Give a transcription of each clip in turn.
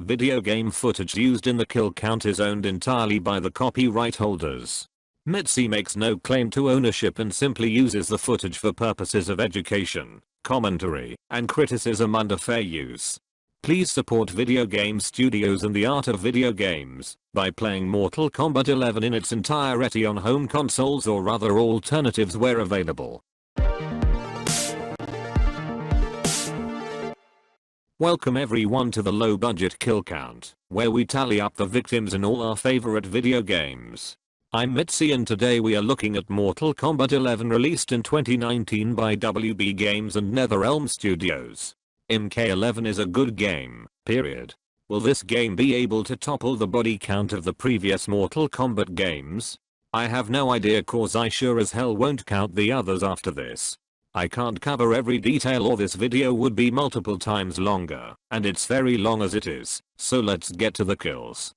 Video game footage used in the kill count is owned entirely by the copyright holders. Mitzi makes no claim to ownership and simply uses the footage for purposes of education, commentary, and criticism under fair use. Please support video game studios and the art of video games by playing Mortal Kombat 11 in its entirety on home consoles or other alternatives where available. Welcome everyone to the low budget kill count, where we tally up the victims in all our favorite video games. I'm Mitzi and today we are looking at Mortal Kombat 11 released in 2019 by WB Games and NetherRealm Studios. MK11 is a good game, period. Will this game be able to topple the body count of the previous Mortal Kombat games? I have no idea cause I sure as hell won't count the others after this. I can't cover every detail or this video would be multiple times longer, and it's very long as it is, so let's get to the kills.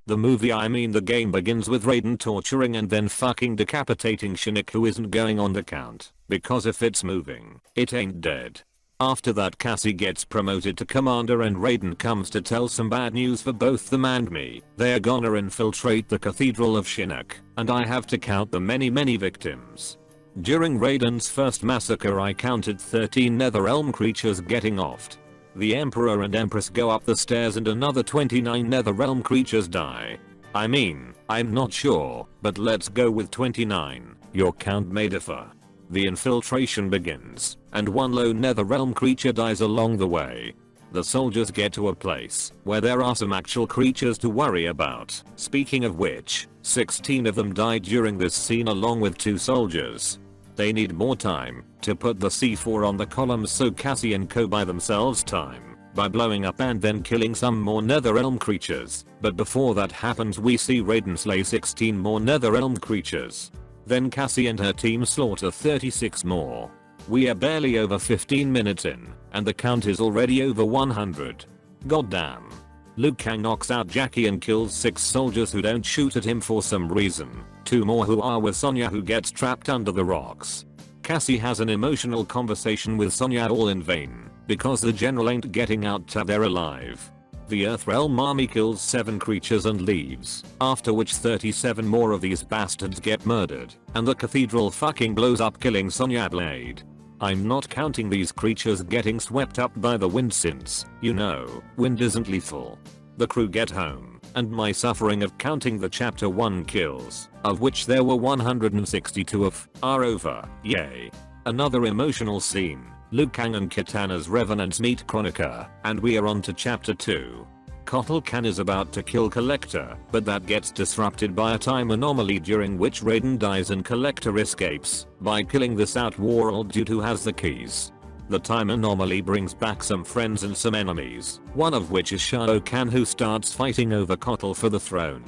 The movie the game begins with Raiden torturing and then fucking decapitating Shinnok who isn't going on the count, because if it's moving, it ain't dead. After that Cassie gets promoted to commander and Raiden comes to tell some bad news for both them and me. They're gonna infiltrate the Cathedral of Shinnok, and I have to count the many victims. During Raiden's first massacre I counted 13 NetherRealm creatures getting offed. The Emperor and Empress go up the stairs and another 29 NetherRealm creatures die. I'm not sure, but let's go with 29, your count may differ. The infiltration begins, and one lone NetherRealm creature dies along the way. The soldiers get to a place where there are some actual creatures to worry about. Speaking of which, 16 of them died during this scene along with 2 soldiers. They need more time to put the C4 on the columns so Cassie and Co buy themselves time by blowing up and then killing some more NetherRealm creatures. But before that happens we see Raiden slay 16 more NetherRealm creatures. Then Cassie and her team slaughter 36 more. We are barely over 15 minutes in, and the count is already over 100. Goddamn. Liu Kang knocks out Jackie and kills 6 soldiers who don't shoot at him for some reason. 2 more who are with Sonya who gets trapped under the rocks. Cassie has an emotional conversation with Sonya all in vain, because the general ain't getting out till they're alive. The Earthrealm army kills 7 creatures and leaves, after which 37 more of these bastards get murdered, and the cathedral fucking blows up killing Sonya Blade. I'm not counting these creatures getting swept up by the wind since, wind isn't lethal. The crew get home, and my suffering of counting the chapter 1 kills, of which there were 162 are over, yay. Another emotional scene. Liu Kang and Kitana's revenants meet Kronika, and we are on to chapter 2. Kotal Khan is about to kill Collector, but that gets disrupted by a time anomaly during which Raiden dies and Collector escapes by killing this outworld dude who has the keys. The time anomaly brings back some friends and some enemies, one of which is Shao Kahn who starts fighting over Kotal for the throne.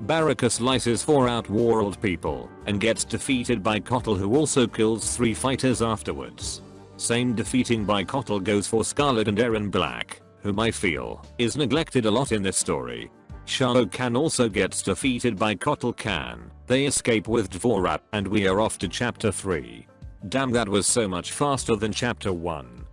Baraka slices 4 outworld people and gets defeated by Kotal who also kills 3 fighters afterwards. Same defeating by Kotal goes for Scarlet and Eren Black, whom I feel is neglected a lot in this story. Shao Kahn also gets defeated by Kotal Khan. They escape with Dvorak and we are off to chapter 3. Damn, that was so much faster than chapter 1.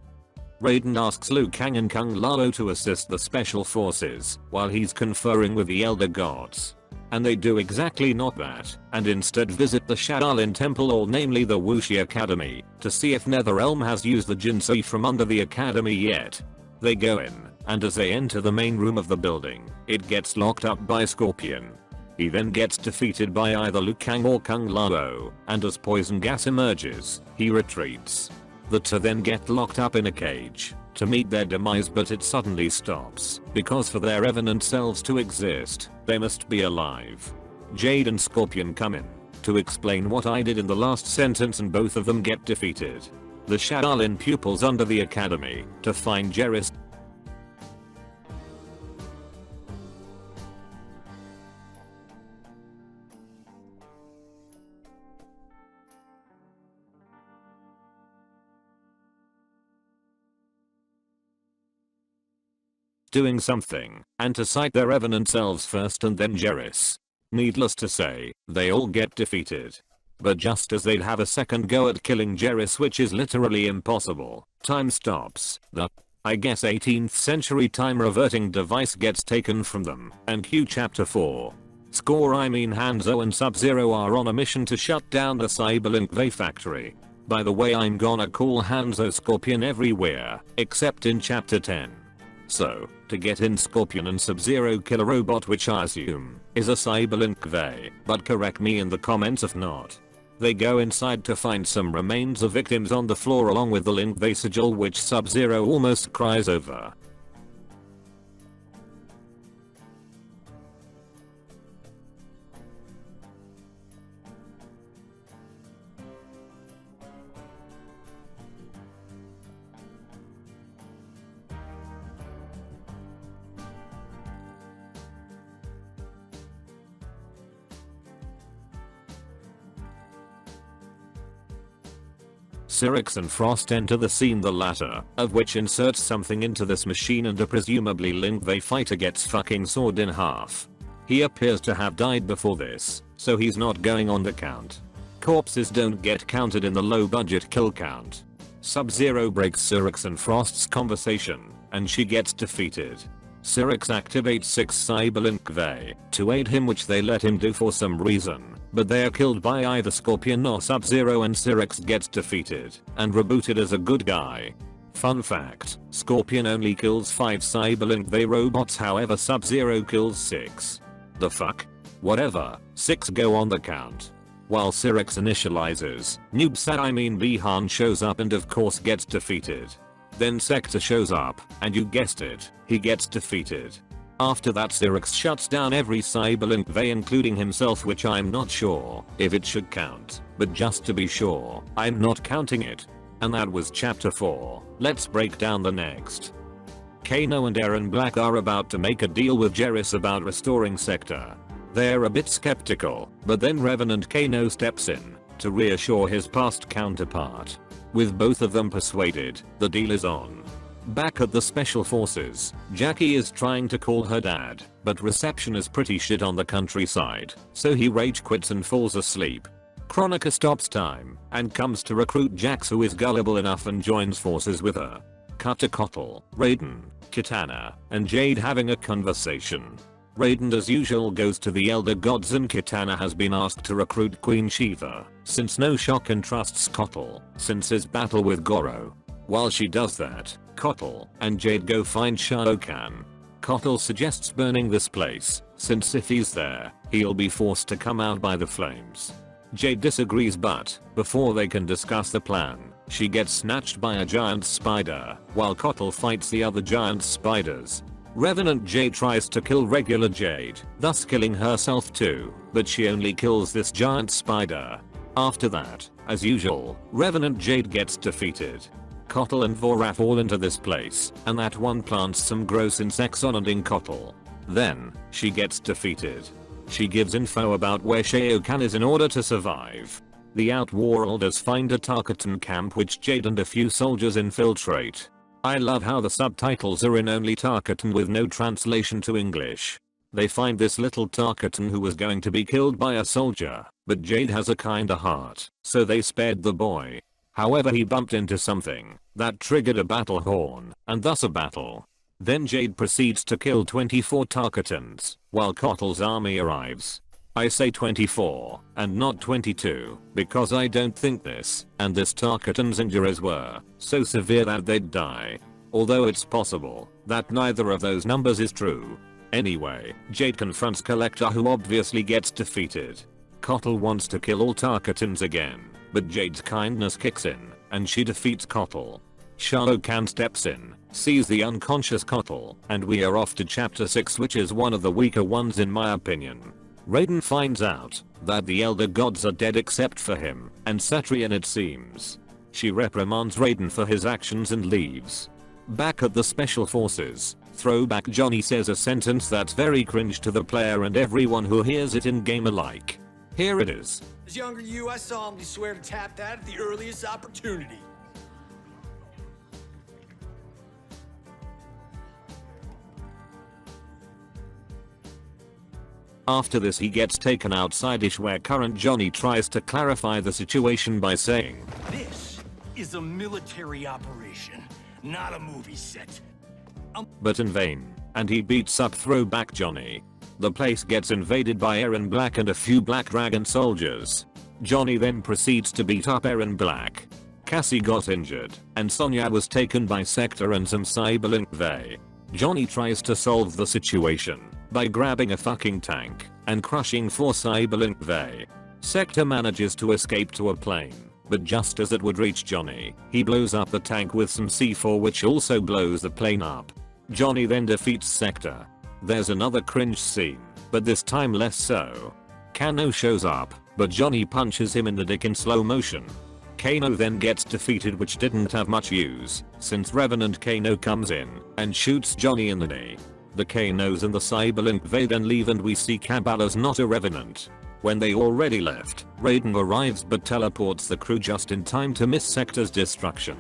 Raiden asks Liu Kang and Kung Lao to assist the special forces while he's conferring with the elder gods. And they do exactly not that, and instead visit the Shaolin Temple or namely the Wuxi Academy, to see if NetherRealm has used the Jinsei from under the academy yet. They go in, and as they enter the main room of the building, it gets locked up by Scorpion. He then gets defeated by either Liu Kang or Kung Lao, and as poison gas emerges, he retreats. The 2 then get locked up in a cage to meet their demise, but it suddenly stops because for their revenant selves to exist, they must be alive. Jade and Scorpion come in to explain what I did in the last sentence and both of them get defeated. The Shaolin pupils under the academy to find Geras. Doing something, and to cite their revenant selves first and then Geras. Needless to say, they all get defeated. But just as they'd have a second go at killing Geras, which is literally impossible, time stops. The I guess 18th century time reverting device gets taken from them, and cue chapter 4. Score I mean Hanzo and Sub-Zero are on a mission to shut down the Cyberlink V factory. By the way, I'm gonna call Hanzo Scorpion everywhere, except in chapter 10. So, to get in, Scorpion and Sub-Zero kill a robot which I assume is a Cyberlink V, but correct me in the comments if not. They go inside to find some remains of victims on the floor along with the Link V sigil which Sub-Zero almost cries over. Cyrix and Frost enter the scene, the latter of which inserts something into this machine and a presumably Link V fighter gets fucking sawed in half. He appears to have died before this, so he's not going on the count. Corpses don't get counted in the low budget kill count. Sub-Zero breaks Cyrix and Frost's conversation, and she gets defeated. Cyrix activates 6 Cyberlink V to aid him, which they let him do for some reason, but they are killed by either Scorpion or Sub-Zero and Cyrix gets defeated and rebooted as a good guy. Fun fact, Scorpion only kills 5 Cyberlink V robots, however Sub-Zero kills 6. The fuck? Whatever, 6 go on the count. While Cyrix initializes, Bihan shows up and of course gets defeated. Then Sector shows up, and you guessed it, he gets defeated. After that Cyrix shuts down every Cyberlink V including himself, which I'm not sure if it should count, but just to be sure, I'm not counting it. And that was chapter 4, let's break down the next. Kano and Aaron Black are about to make a deal with Jeris about restoring Sector. They're a bit skeptical, but then Revenant Kano steps in to reassure his past counterpart. With both of them persuaded, the deal is on. Back at the Special Forces, Jackie is trying to call her dad, but reception is pretty shit on the countryside, so he rage quits and falls asleep. Kronika stops time and comes to recruit Jax, who is gullible enough and joins forces with her. Cut to Kotal, Raiden, Kitana, and Jade having a conversation. Raiden as usual goes to the Elder Gods and Kitana has been asked to recruit Queen Shiva, since no Shokan trusts Kotal since his battle with Goro. While she does that, Kotal and Jade go find Shao Kahn. Kotal suggests burning this place, since if he's there, he'll be forced to come out by the flames. Jade disagrees, but before they can discuss the plan, she gets snatched by a giant spider, while Kotal fights the other giant spiders. Revenant Jade tries to kill regular Jade, thus killing herself too, but she only kills this giant spider. After that, as usual, Revenant Jade gets defeated. Kotal and Vora fall into this place, and that one plants some gross insects on and in Kotal. Then, she gets defeated. She gives info about where Shao Kahn is in order to survive. The Outworlders find a Tarkatan camp which Jade and a few soldiers infiltrate. I love how the subtitles are in only Tarkatan with no translation to English. They find this little Tarkatan who was going to be killed by a soldier, but Jade has a kinda heart, so they spared the boy. However, he bumped into something that triggered a battle horn, and thus a battle. Then Jade proceeds to kill 24 Tarkatans, while Kotal's army arrives. I say 24, and not 22, because I don't think this and this Tarkatan's injuries were so severe that they'd die. Although it's possible that neither of those numbers is true. Anyway, Jade confronts Collector, who obviously gets defeated. Kotal wants to kill all Tarkatans again, but Jade's kindness kicks in, and she defeats Kotal. Shao Kahn steps in, sees the unconscious Kotal, and we are off to chapter 6, which is one of the weaker ones in my opinion. Raiden finds out that the Elder Gods are dead except for him and Satrian, it seems. She reprimands Raiden for his actions and leaves. Back at the Special Forces, Throwback Johnny says a sentence that's very cringe to the player and everyone who hears it in game alike. Here it is. As younger you, I solemnly swear to tap that at the earliest opportunity. After this he gets taken outside-ish, where current Johnny tries to clarify the situation by saying, This is a military operation, not a movie set. But in vain, and he beats up Throwback Johnny. The place gets invaded by Aaron Black and a few Black Dragon soldiers. Johnny then proceeds to beat up Aaron Black. Cassie got injured, and Sonya was taken by Sector and some Cyberlink Vey. Johnny tries to solve the situation by grabbing a fucking tank and crushing 4 Cyberlink Vey. Sector manages to escape to a plane, but just as it would reach Johnny, he blows up the tank with some C4 which also blows the plane up. Johnny then defeats Sector. There's another cringe scene, but this time less so. Kano shows up, but Johnny punches him in the dick in slow motion. Kano then gets defeated, which didn't have much use, since Revenant Kano comes in and shoots Johnny in the knee. The Kanos and the Cyberlink Vey then leave and we see Cabela's not a Revenant. When they already left, Raiden arrives but teleports the crew just in time to miss Sector's destruction.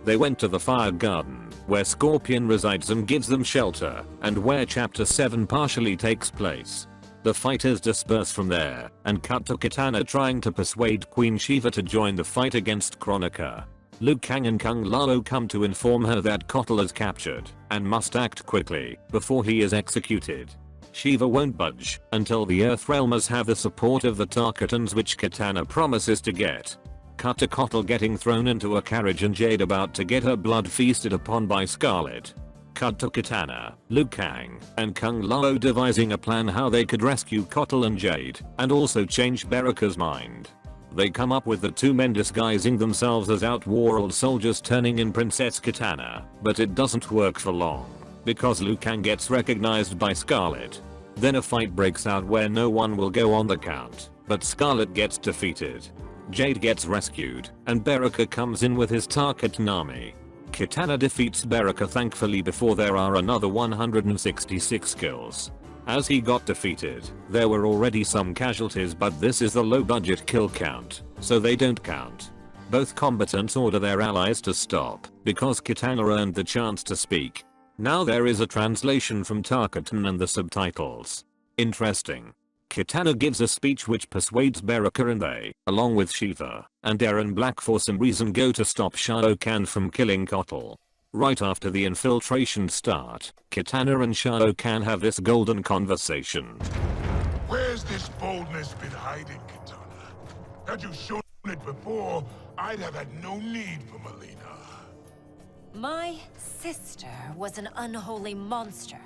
They went to the Fire Garden, where Scorpion resides and gives them shelter, and where Chapter 7 partially takes place. The fighters disperse from there, and cut to Kitana trying to persuade Queen Shiva to join the fight against Kronika. Liu Kang and Kung Lao come to inform her that Kotal is captured, and must act quickly, before he is executed. Shiva won't budge, until the Earthrealmers have the support of the Tarkatans, which Kitana promises to get. Cut to Kotal getting thrown into a carriage and Jade about to get her blood feasted upon by Scarlet. Cut to Kitana, Liu Kang, and Kung Lao devising a plan how they could rescue Kotal and Jade, and also change Baraka's mind. They come up with the 2 men disguising themselves as outworld soldiers turning in Princess Kitana, but it doesn't work for long, because Liu Kang gets recognized by Scarlet. Then a fight breaks out where no one will go on the count, but Scarlet gets defeated. Jade gets rescued, and Baraka comes in with his Tarkatan army. Kitana defeats Baraka thankfully before there are another 166 kills. As he got defeated, there were already some casualties, but this is the low budget kill count, so they don't count. Both combatants order their allies to stop, because Kitana earned the chance to speak. Now there is a translation from Tarkatan and the subtitles. Interesting. Kitana gives a speech which persuades Baraka, and they, along with Shiva and Aaron Black for some reason, go to stop Shao Kahn from killing Kotal. Right after the infiltration start, Kitana and Shao Kahn have this golden conversation. Where's this boldness been hiding, Kitana? Had you shown it before, I'd have had no need for Melina. My sister was an unholy monster.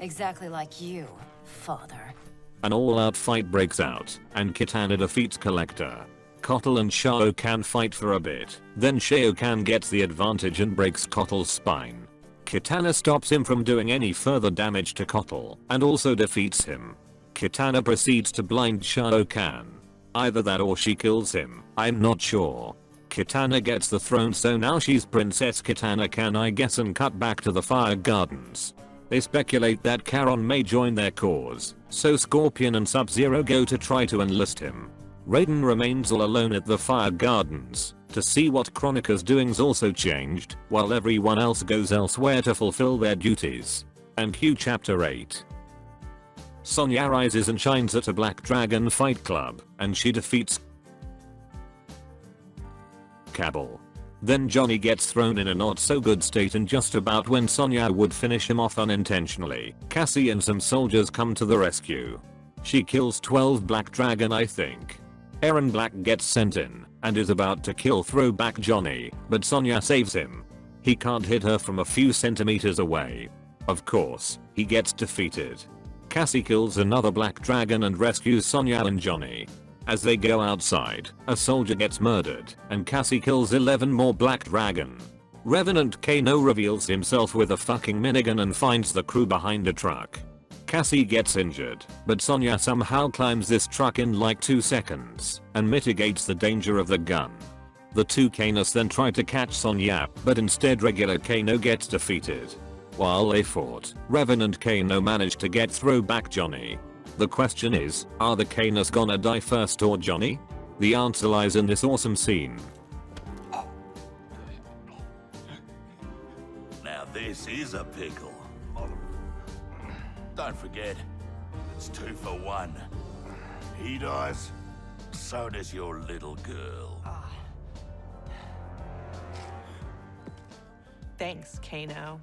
Exactly like you, father. An all-out fight breaks out, and Kitana defeats Collector. Kotal and Shao Kahn fight for a bit, then Shao Kahn gets the advantage and breaks Kotal's spine. Kitana stops him from doing any further damage to Kotal, and also defeats him. Kitana proceeds to blind Shao Kahn. Either that or she kills him, I'm not sure. Kitana gets the throne, so now she's Princess Kitana Kahn, I guess, and cut back to the Fire Gardens. They speculate that Charon may join their cause, so Scorpion and Sub-Zero go to try to enlist him. Raiden remains all alone at the Fire Gardens to see what Kronika's doings also changed, while everyone else goes elsewhere to fulfill their duties. And cue Chapter 8. Sonya rises and shines at a Black Dragon fight club, and she defeats Cabal. Then Johnny gets thrown in a not so good state, and just about when Sonya would finish him off unintentionally, Cassie and some soldiers come to the rescue. She kills 12 Black Dragon, I think. Aaron Black gets sent in and is about to kill Throwback Johnny, but Sonya saves him. He can't hit her from a few centimeters away. Of course, he gets defeated. Cassie kills another Black Dragon and rescues Sonya and Johnny. As they go outside, a soldier gets murdered, and Cassie kills 11 more Black Dragon. Revenant Kano reveals himself with a fucking minigun and finds the crew behind a truck. Cassie gets injured, but Sonya somehow climbs this truck in like 2 seconds, and mitigates the danger of the gun. The 2 Kanos then try to catch Sonya, but instead regular Kano gets defeated. While they fought, Revenant Kano managed to get Throwback Johnny. The question is, are the Kanos gonna die first or Johnny? The answer lies in this awesome scene. Now this is a pickle. Don't forget, it's 2 for 1. He dies, so does your little girl. Thanks, Kano,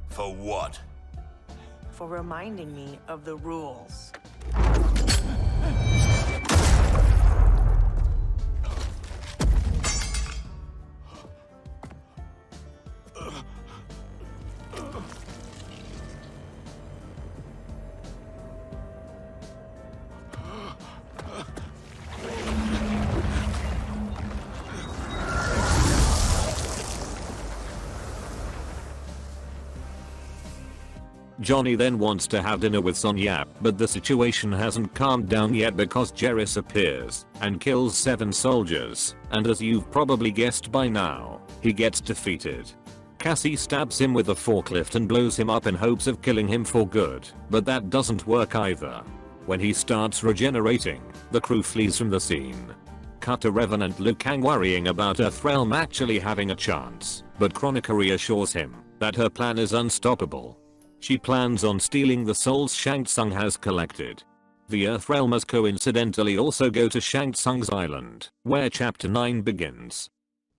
For what? for reminding me of the rules. Johnny then wants to have dinner with Sonya, but the situation hasn't calmed down yet because Jerris appears and kills 7 soldiers, and as you've probably guessed by now, he gets defeated. Cassie stabs him with a forklift and blows him up in hopes of killing him for good, but that doesn't work either. When he starts regenerating, the crew flees from the scene. Cut to Revenant Liu Kang worrying about Earthrealm actually having a chance, but Kronika reassures him that her plan is unstoppable. She plans on stealing the souls Shang Tsung has collected. The Earthrealmers coincidentally also go to Shang Tsung's island, where chapter 9 begins.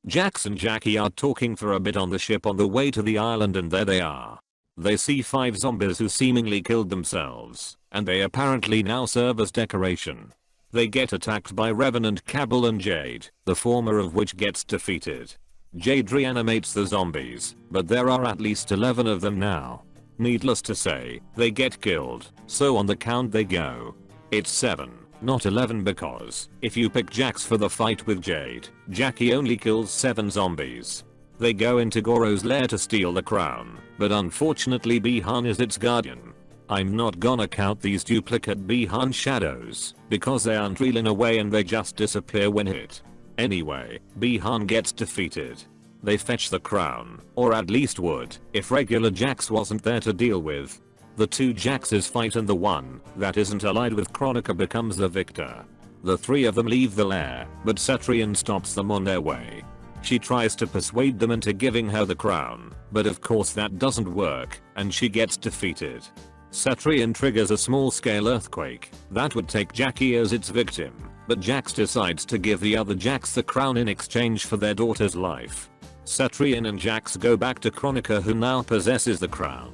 Jax and Jackie are talking for a bit on the ship on the way to the island, and there they are. They see 5 zombies who seemingly killed themselves, and they apparently now serve as decoration. They get attacked by Revenant Cabal and Jade, the former of which gets defeated. Jade reanimates the zombies, but there are at least 11 of them now. Needless to say, they get killed, so on the count they go. It's 7, not 11, because if you pick Jax for the fight with Jade, Jackie only kills 7 zombies. They go into Goro's lair to steal the crown, but unfortunately Bi-Han is its guardian. I'm not gonna count these duplicate Bi-Han shadows, because they aren't real in a way and they just disappear when hit. Anyway, Bi-Han gets defeated. They fetch the crown, or at least would, if regular Jax wasn't there to deal with. The 2 Jaxes fight and the one that isn't allied with Kronika becomes the victor. The 3 of them leave the lair, but Cetrion stops them on their way. She tries to persuade them into giving her the crown, but of course that doesn't work, and she gets defeated. Cetrion triggers a small-scale earthquake that would take Jackie as its victim, but Jax decides to give the other Jax the crown in exchange for their daughter's life. Cetrion and Jax go back to Kronika, who now possesses the crown.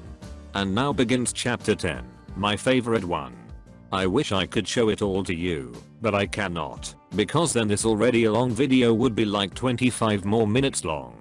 And now begins chapter 10, my favorite one. I wish I could show it all to you, but I cannot, because then this already long video would be like 25 more minutes long.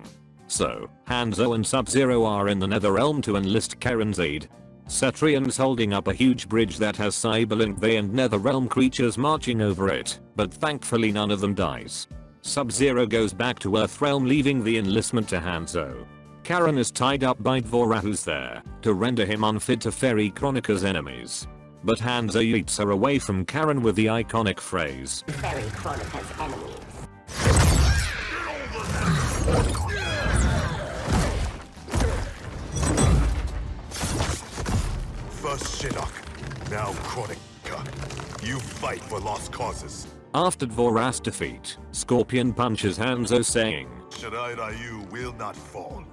So, Hanzo and Sub-Zero are in the Netherrealm to enlist Karen's aid. Cetrion's holding up a huge bridge that has Cyberlink Bay and Netherrealm creatures marching over it, but thankfully none of them dies. Sub-Zero goes back to Earthrealm, leaving the enlistment to Hanzo. Karen is tied up by Dvora, who's there to render him unfit to ferry Kronika's enemies. But Hanzo yeets her away from Karen with the iconic phrase, "Ferry Kronika's enemies." First Shinnok, now Kronika. You fight for lost causes. After Dvora's defeat, Scorpion punches Hanzo, saying, Shirai Ryu will not fall.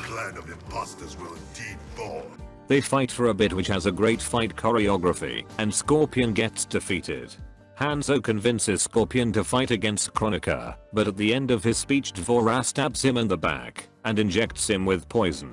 Clan of imposters will indeed fall. They fight for a bit, which has a great fight choreography, and Scorpion gets defeated. Hanzo convinces Scorpion to fight against Kronika, but at the end of his speech Dvora stabs him in the back and injects him with poison.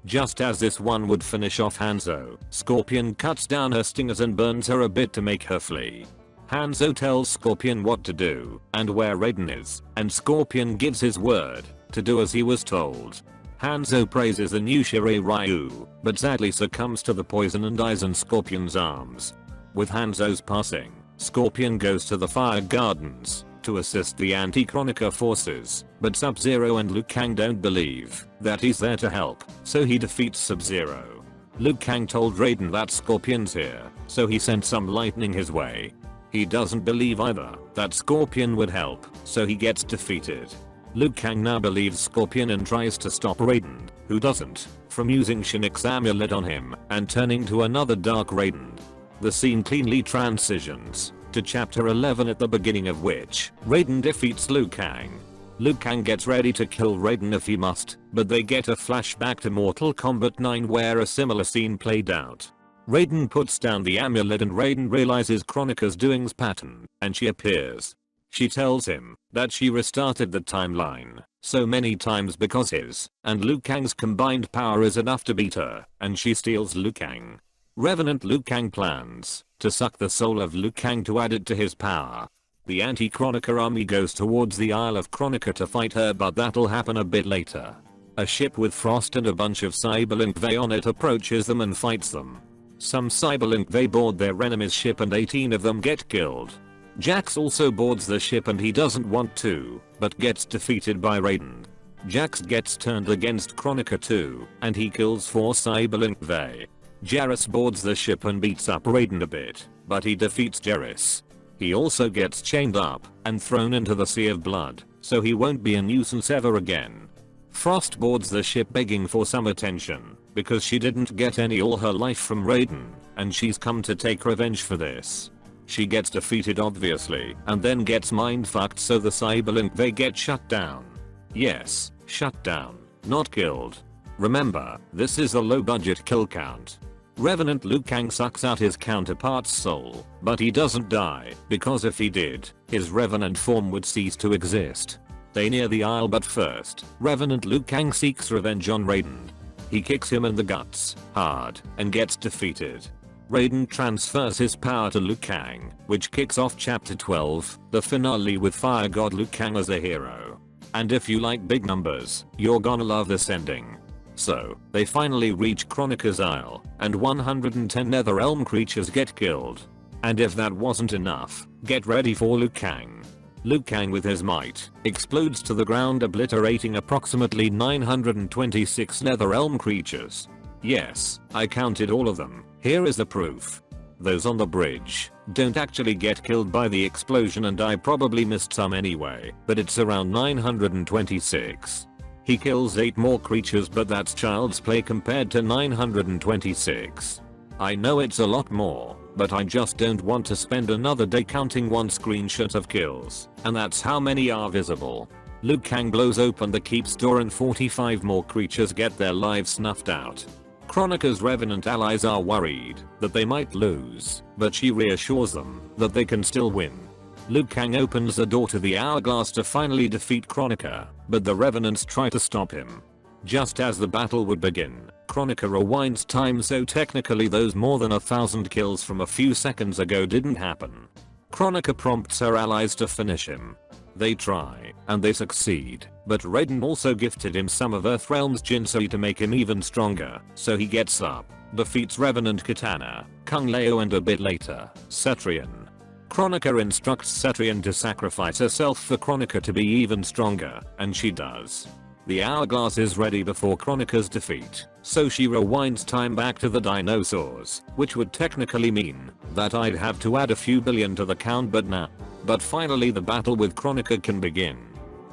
Just as this one would finish off Hanzo, Scorpion cuts down her stingers and burns her a bit to make her flee. Hanzo tells Scorpion what to do and where Raiden is, and Scorpion gives his word to do as he was told. Hanzo praises the new Shirai Ryu, but sadly succumbs to the poison and dies in Scorpion's arms. With Hanzo's passing, Scorpion goes to the Fire Gardens to assist the anti-Kronika forces, but Sub-Zero and Liu Kang don't believe that he's there to help, so he defeats Sub-Zero. Liu Kang told Raiden that Scorpion's here, so he sent some lightning his way. He doesn't believe either that Scorpion would help, so he gets defeated. Liu Kang now believes Scorpion and tries to stop Raiden, who doesn't, from using Shinnok's amulet on him and turning to another Dark Raiden. The scene cleanly transitions to chapter 11, at the beginning of which Raiden defeats Liu Kang. Liu Kang gets ready to kill Raiden if he must, but they get a flashback to Mortal Kombat 9 where a similar scene played out. Raiden puts down the amulet and Raiden realizes Kronika's doings pattern, and she appears. She tells him that she restarted the timeline so many times because his and Liu Kang's combined power is enough to beat her, and she steals Liu Kang. Revenant Liu Kang plans to suck the soul of Liu Kang to add it to his power. The anti-Kronika army goes towards the Isle of Kronika to fight her, but that'll happen a bit later. A ship with Frost and a bunch of Cyberlink V on it approaches them and fights them. Some Cyberlink V board their enemy's ship and 18 of them get killed. Jax also boards the ship and he doesn't want to, but gets defeated by Raiden. Jax gets turned against Kronika too, and he kills 4 Cyberlink V. Jarrus boards the ship and beats up Raiden a bit, but he defeats Jarrus. He also gets chained up and thrown into the Sea of Blood, so he won't be a nuisance ever again. Frost boards the ship begging for some attention, because she didn't get any all her life from Raiden, and she's come to take revenge for this. She gets defeated obviously, and then gets mind-fucked, so the Cyberlink they get shut down. Yes, shut down, not killed. Remember, this is a low-budget kill count. Revenant Liu Kang sucks out his counterpart's soul, but he doesn't die, because if he did, his Revenant form would cease to exist. They near the Isle, but first, Revenant Liu Kang seeks revenge on Raiden. He kicks him in the guts, hard, and gets defeated. Raiden transfers his power to Liu Kang, which kicks off chapter 12, the finale with Fire God Liu Kang as a hero. And if you like big numbers, you're gonna love this ending. So, they finally reach Kronika's Isle, and 110 Netherrealm creatures get killed. And if that wasn't enough, get ready for Liu Kang. Liu Kang with his might explodes to the ground, obliterating approximately 926 Netherrealm creatures. Yes, I counted all of them. Here is the proof. Those on the bridge don't actually get killed by the explosion, and I probably missed some anyway, but it's around 926. He kills 8 more creatures, but that's child's play compared to 926. I know it's a lot more, but I just don't want to spend another day counting one screenshot of kills, and that's how many are visible. Liu Kang blows open the keep's door and 45 more creatures get their lives snuffed out. Kronika's Revenant allies are worried that they might lose, but she reassures them that they can still win. Liu Kang opens the door to the Hourglass to finally defeat Kronika, but the Revenants try to stop him. Just as the battle would begin, Kronika rewinds time, so technically those more than 1,000 kills from a few seconds ago didn't happen. Kronika prompts her allies to finish him. They try, and they succeed, but Raiden also gifted him some of Earthrealm's Jinsei to make him even stronger, so he gets up, defeats Revenant Kitana, Kung Lao, and a bit later, Cetrion. Kronika instructs Cetrion to sacrifice herself for Kronika to be even stronger, and she does. The Hourglass is ready before Kronika's defeat, so she rewinds time back to the dinosaurs, which would technically mean that I'd have to add a few billion to the count, but nah. But finally the battle with Kronika can begin.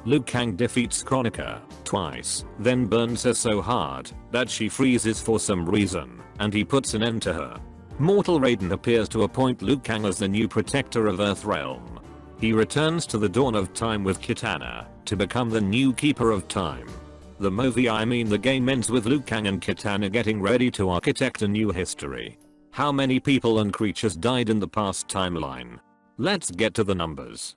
Liu Kang defeats Kronika twice, then burns her so hard that she freezes for some reason, and he puts an end to her. Mortal Raiden appears to appoint Liu Kang as the new protector of Earthrealm. He returns to the dawn of time with Kitana to become the new keeper of time. The movie, I mean the game, ends with Liu Kang and Kitana getting ready to architect a new history. How many people and creatures died in the past timeline? Let's get to the numbers.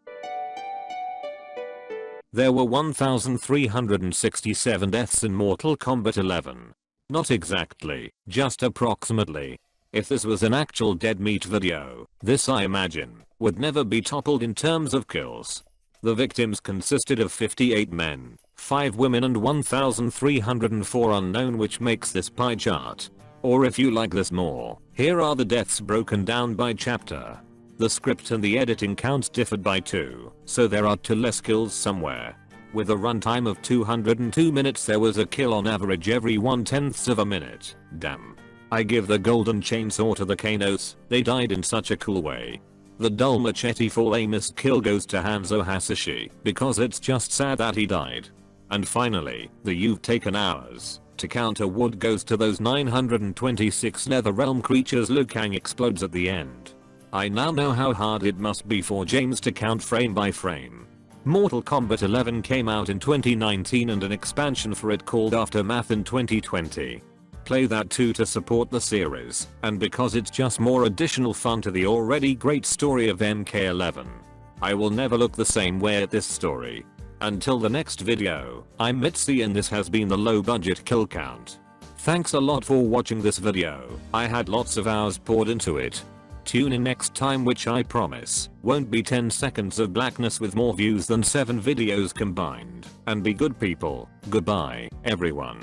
There were 1,367 deaths in Mortal Kombat 11. Not exactly, just approximately. If this was an actual dead meat video, this, I imagine, would never be toppled in terms of kills. The victims consisted of 58 men, 5 women, and 1,304 unknown, which makes this pie chart. Or if you like this more, here are the deaths broken down by chapter. The script and the editing counts differed by 2, so there are 2 less kills somewhere. With a runtime of 202 minutes, there was a kill on average every 1/10 of a minute. Damn. I give the golden chainsaw to the Kanos, they died in such a cool way. The dull machete full aimless kill goes to Hanzo Hasashi, because it's just sad that he died. And finally, the "you've taken hours" to count award goes to those 926 Netherrealm creatures Liu Kang explodes at the end. I now know how hard it must be for James to count frame by frame. Mortal Kombat 11 came out in 2019 and an expansion for it called Aftermath in 2020. Play that too to support the series, and because it's just more additional fun to the already great story of MK11. I will never look the same way at this story. Until the next video, I'm Mitzi and this has been the low budget kill count. Thanks a lot for watching this video. I had lots of hours poured into it. Tune in next time, which I promise won't be 10 seconds of blackness with more views than 7 videos combined. And be good people. Goodbye, everyone.